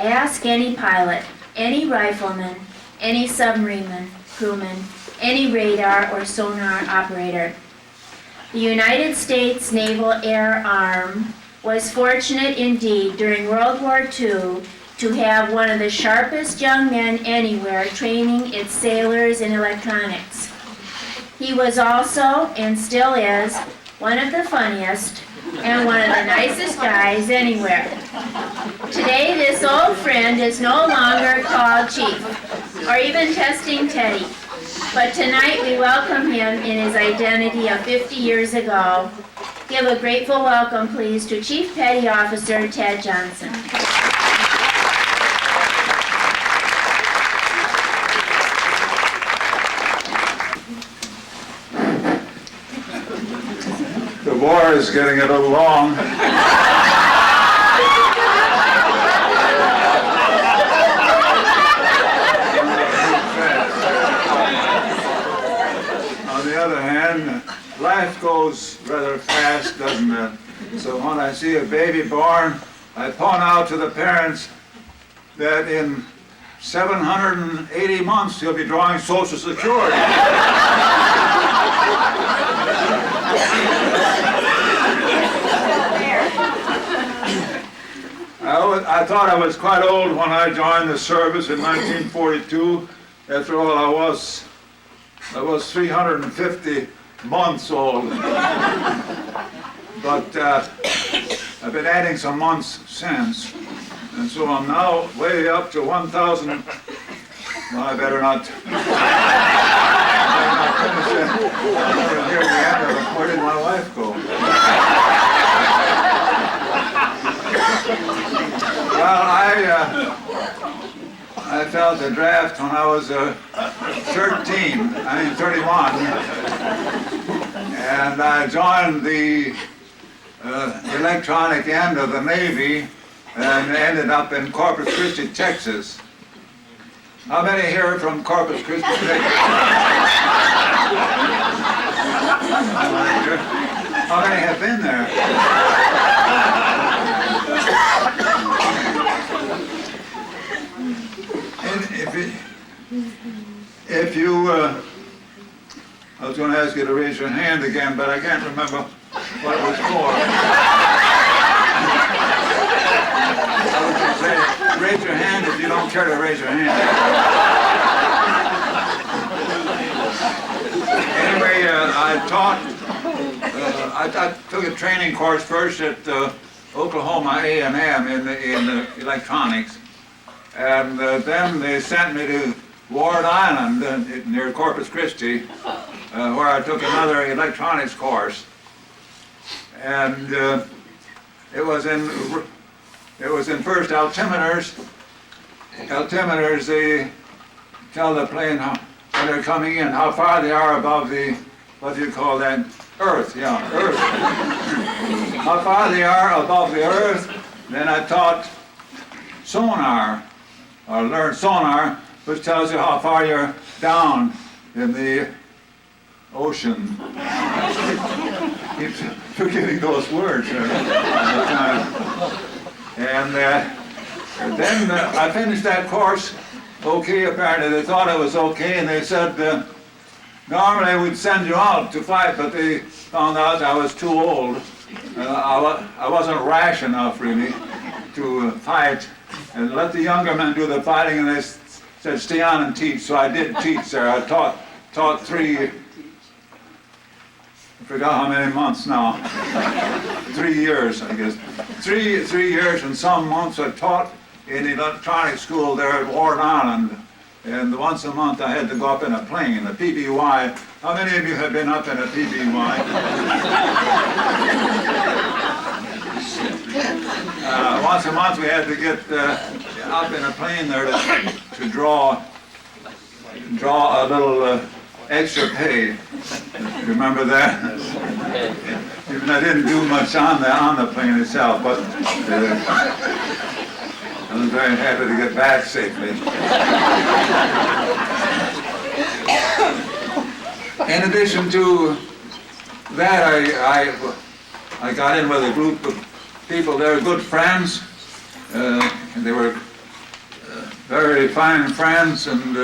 Ask any pilot, any rifleman, any submarine crewman, any radar or sonar operator. The United States Naval Air Arm was fortunate indeed during World War II to have one of the sharpest young men anywhere training its sailors in electronics. He was also, and still is, one of the funniest and one of the nicest guys anywhere. Today, this old friend is no longer called Chief, or even Testing Teddy, but tonight we welcome him in his identity of 50 years ago. Give a grateful welcome, please, to Chief Petty Officer Ted Johnson. The war is getting a little long. On the other hand, life goes rather fast, doesn't it? So when I see a baby born, I point out to the parents that in 780 months he'll be drawing Social Security. I thought I was quite old when I joined the service in 1942. After all, I was 350 months old. But I've been adding some months since. And so I'm now way up to 1,000. Well, I better not finish it. I'm going to hear the end of it. Where did my wife go? Well, I felt the draft when I was 31, and I joined the electronic end of the Navy and ended up in Corpus Christi, Texas. How many here are from Corpus Christi, Texas? How many have been there? If you, I was going to ask you to raise your hand again, but I can't remember what it was for. I was going to say, raise your hand if you don't care to raise your hand. Anyway, I took a training course first at Oklahoma A&M in the electronics. And then they sent me to Ward Island near Corpus Christi, where I took another electronics course. And it was in first altimeters. Altimeters, they tell the plane when they're coming in how far they are above the, what do you call that? Earth, yeah, Earth. How far they are above the Earth. Then I taught sonar. I learned sonar, which tells you how far you're down in the ocean. Keep forgetting those words all the time. And then I finished that course okay. Apparently they thought it was okay, and they said normally we'd send you out to fight, but they found out I was too old. I wasn't rash enough really to fight. And let the younger men do the fighting, and they said, stay on and teach. So I did teach there. I taught 3, I forgot how many months now. 3 years, I guess. 3 years and some months I taught in electronic school there at Ward Island. And once a month I had to go up in a plane, a PBY. How many of you have been up in a PBY? Once a month we had to get up in a plane there to draw a little extra pay. Remember that? Even I didn't do much on the plane itself, but I was very happy to get back safely. In addition to that, I got in with a group of people. They were good friends. And they were very fine friends, and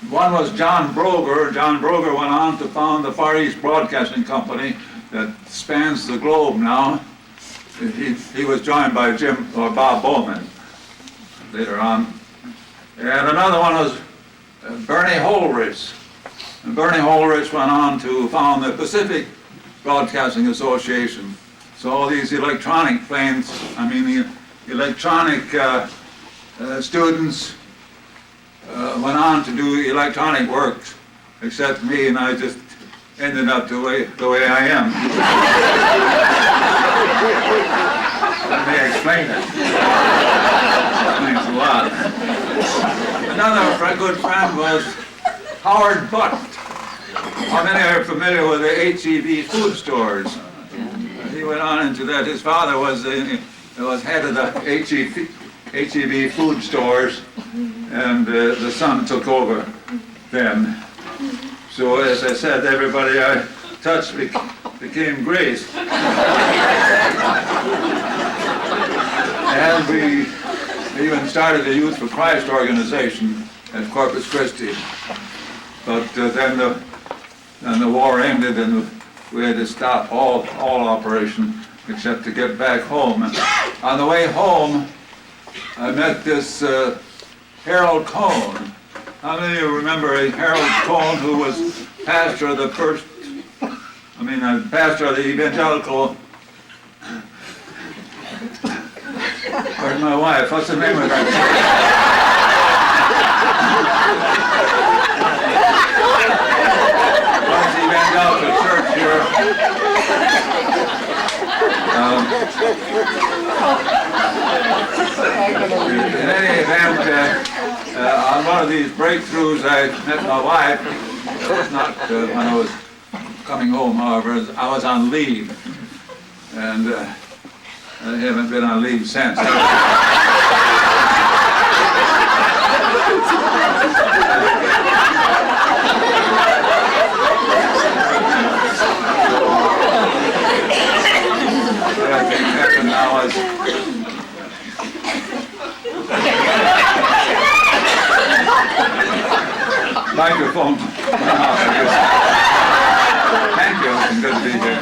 one was John Broger. John Broger went on to found the Far East Broadcasting Company that spans the globe now. He was joined by Bob Bowman later on. And another one was Bernie Holrich. And Bernie Holrich went on to found the Pacific Broadcasting Association. So all these electronic planes, I mean the electronic students went on to do electronic works, except me, and I just ended up the way I am. Let me explain it. Thanks a lot. Another good friend was Howard Butt. How many are familiar with the H-E-B food stores? He went on into that. His father was head of the H-E-B food stores, and the son took over then. So as I said, everybody I touched became grace. And we even started the Youth for Christ organization at Corpus Christi. But then the war ended, and we had to stop all operation except to get back home. And on the way home, I met this Harold Cohn. How many of you remember Harold Cohn, who was pastor of the pastor of the evangelical? Where's my wife? What's the name of that? Evangelical church here. In any event, on one of these breakthroughs, I met my wife. It was not when I was coming home, however. I was on leave, and I haven't been on leave since. What I think happened now is microphone went off, I guess. Thank you, it's good to be here.